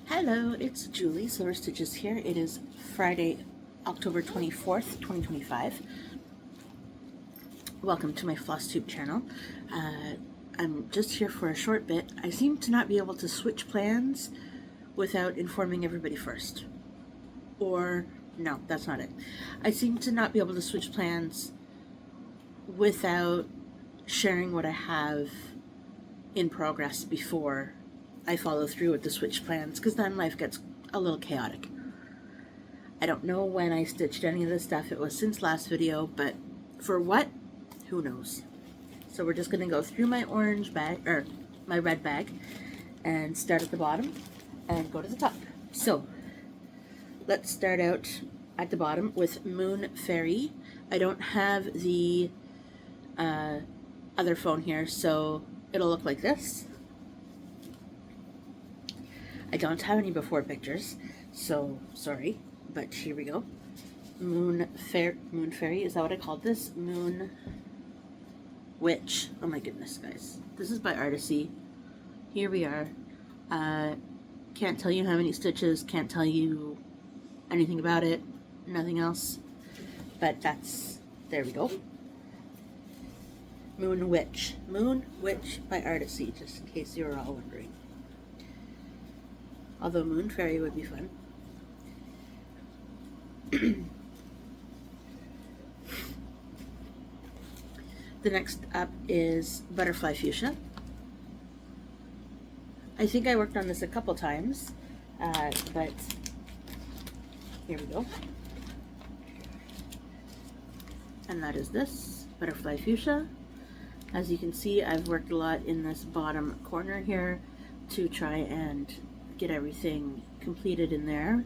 Hello, it's Julie, Silver Stitches here. It is Friday, October 24th, 2025. Welcome to my FlossTube channel. I'm just here for a short bit. I seem to not be able to switch plans without informing everybody first. Or, no, that's not it. I seem to not be able to switch plans without sharing what I have in progress before I follow through with the switch plans, because then life gets a little chaotic. I don't know when I stitched any of this stuff. It was since last video, but for what? Who knows? So we're just going to go through my orange bag, or my red bag, and start at the bottom and go to the top. So let's start out at the bottom with Moon Fairy. I don't have the other phone here, so it'll look like this. I don't have any before pictures, so sorry, but here we go. Moon Fairy, is that what I called this? Moon Witch. Oh my goodness, guys. This is by Artisy. Here we are. Can't tell you how many stitches, can't tell you anything about it, nothing else, but that's, there we go. Moon Witch. Moon Witch by Artisy, just in case you were all wondering. Although Moon Fairy would be fun. The next up is Butterfly Fuchsia. I think I worked on this a couple times, but here we go. And that is this, Butterfly Fuchsia. As you can see, I've worked a lot in this bottom corner here to try and get everything completed in there.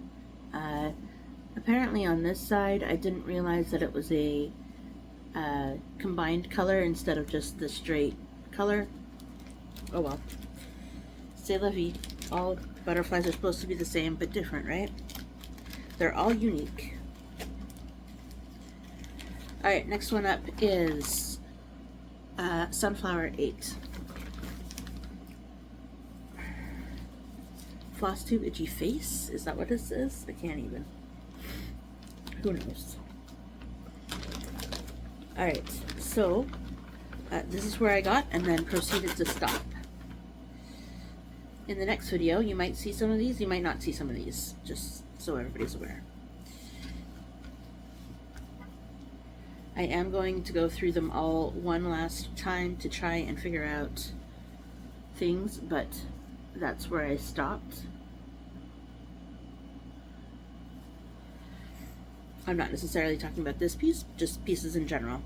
Apparently on this side I didn't realize that it was a combined color instead of just the straight color. Oh well. C'est la vie. All butterflies are supposed to be the same but different, right? They're all unique. Alright, next one up is Sunflower 8. FlossTube Itchy Face? Is that what this is? I can't even. Who knows? Alright, so this is where I got and then proceeded to stop. In the next video, you might see some of these, you might not see some of these, just so everybody's aware. I am going to go through them all one last time to try and figure out things, but that's where I stopped. I'm not necessarily talking about this piece, just pieces in general.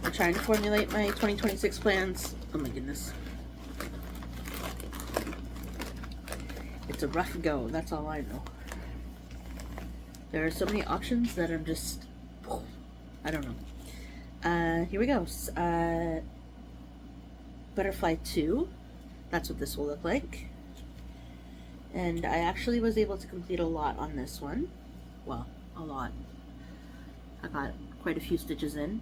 I'm trying to formulate my 2026 plans. Oh my goodness. It's a rough go, that's all I know. There are so many options that I'm just, I don't know. Here we go. Butterfly 2. That's what this will look like. And I actually was able to complete a lot on this one. Well, a lot. I got quite a few stitches in.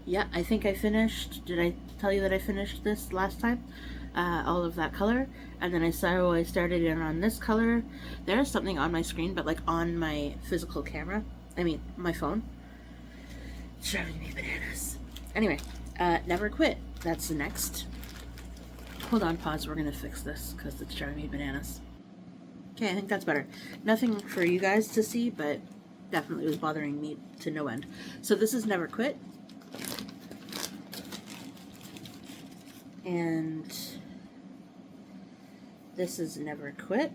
Yeah, I think I finished. Did I tell you that I finished this last time? All of that color, and then I started in on this color. There's something on my screen, but like on my physical camera, I mean my phone, it's driving me bananas. Anyway, Never Quit, that's the next. Hold on, pause, we're gonna fix this because it's driving me bananas. Okay, I think that's better. Nothing for you guys to see, but definitely was bothering me to no end. So this is Never Quit, and this is Never Quit.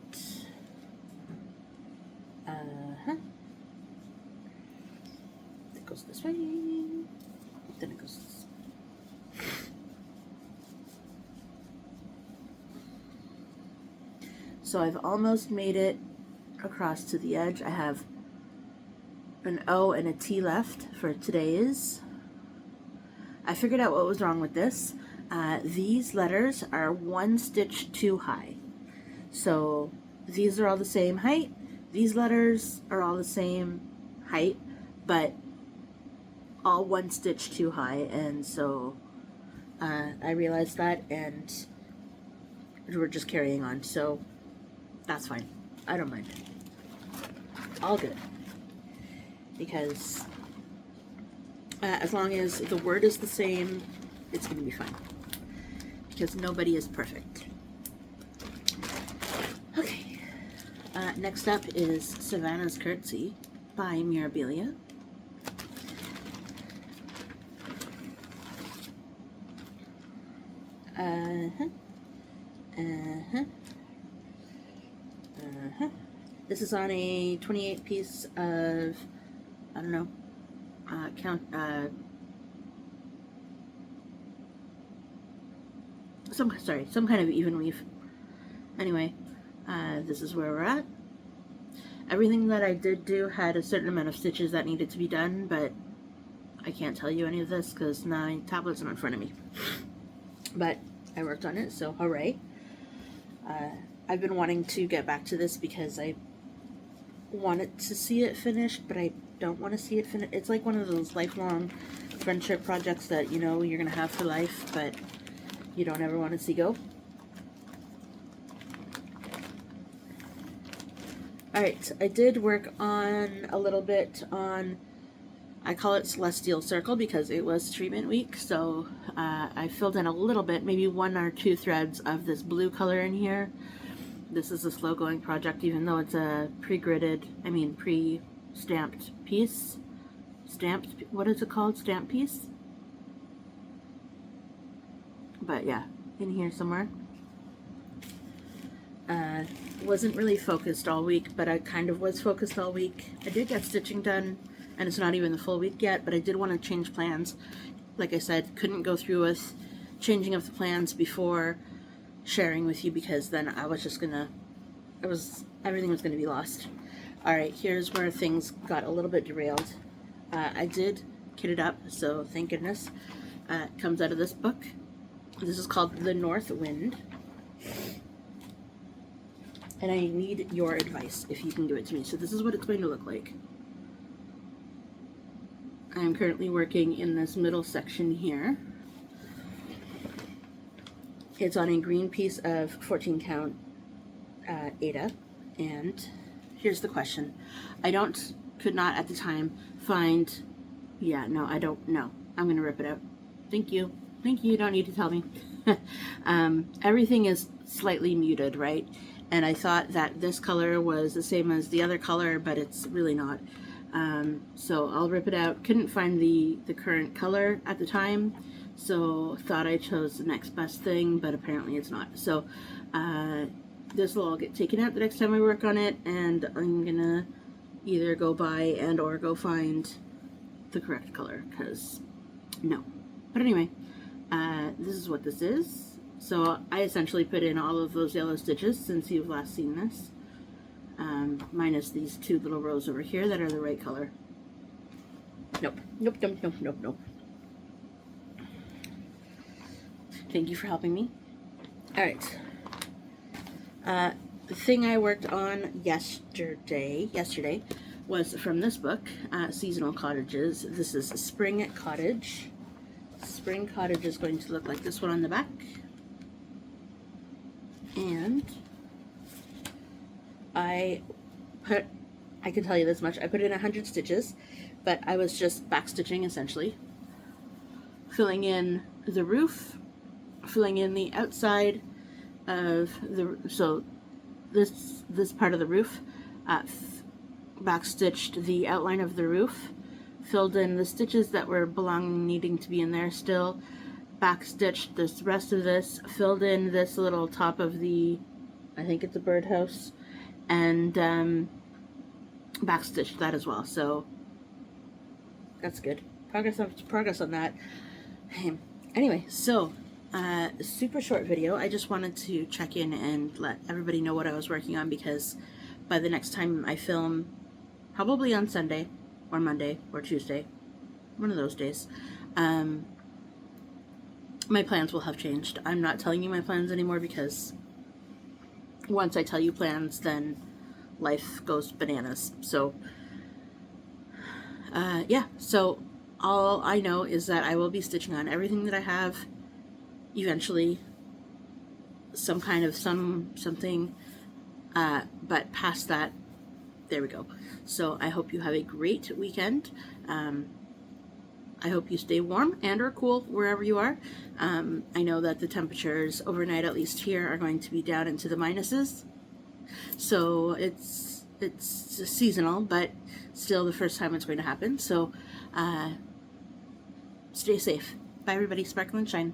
It goes this way, then it goes this. So I've almost made it across to the edge. I have an O and a T left for today's. I figured out what was wrong with this. These letters are one stitch too high. So these are all the same height. These letters are all the same height, but all one stitch too high, and so I realized that, and we're just carrying on, so that's fine. I don't mind. All good. Because as long as the word is the same, it's going to be fine. Because nobody is perfect. Okay. Next up is Savannah's Curtsy by Mirabilia. This is on a 28 piece of, I don't know, some kind of even weave. Anyway, this is where we're at. Everything that I did do had a certain amount of stitches that needed to be done, but I can't tell you any of this because my tablet's not in front of me. But I worked on it, so hooray. I've been wanting to get back to this because I wanted to see it finished, but I don't want to see it finished. It's like one of those lifelong friendship projects that, you know, you're going to have for life, but you don't ever want to see go. Alright, I did work on a little bit on, I call it Celestial Circle because it was treatment week, so I filled in a little bit, maybe 1 or 2 threads of this blue color in here. This is a slow going project, even though it's a pre-stamped piece. What is it called? Stamp piece? But yeah, in here somewhere. Wasn't really focused all week, but I kind of was focused all week. I did get stitching done, and it's not even the full week yet, but I did want to change plans. Like I said, couldn't go through with changing of the plans before sharing with you because then I was just gonna, everything was gonna be lost. Alright, here's where things got a little bit derailed. I did kit it up, so thank goodness. It comes out of this book. This is called The North Wind. And I need your advice if you can give it to me. So this is what it's going to look like. I am currently working in this middle section here. It's on a green piece of 14 count Aida, and here's the question. Could not at the time find, I'm gonna rip it out. Thank you, you don't need to tell me. Everything is slightly muted, right? And I thought that this color was the same as the other color, but it's really not. So I'll rip it out. Couldn't find the current color at the time, so thought I chose the next best thing, but apparently it's not. So this will all get taken out the next time I work on it, and I'm gonna either go buy and or go find the correct color, because no. But anyway, this is what this is. So I essentially put in all of those yellow stitches since you've last seen this, minus these 2 little rows over here that are the right color. Nope. Thank you for helping me. Alright. The thing I worked on yesterday was from this book, Seasonal Cottages. This is Spring Cottage. Spring Cottage is going to look like this one on the back. And I can tell you this much, I put in 100 stitches, but I was just backstitching essentially, filling in the roof, filling in the outside of so this part of the roof, backstitched the outline of the roof, filled in the stitches that were needing to be in there still, backstitched this rest of this, filled in this little top of the, I think it's a birdhouse, and backstitched that as well. So that's good. Progress on that. Anyway, so super short video. I just wanted to check in and let everybody know what I was working on, because by the next time I film, probably on Sunday or Monday or Tuesday, one of those days, my plans will have changed. I'm not telling you my plans anymore, because once I tell you plans, then life goes bananas. So, yeah, so all I know is that I will be stitching on everything that I have eventually, some kind of something, but past that, there we go. So I hope you have a great weekend. I hope you stay warm and or cool wherever you are. I know that the temperatures overnight, at least here, are going to be down into the minuses. So it's seasonal, but still the first time it's going to happen. So stay safe. Bye everybody. Sparkle and shine.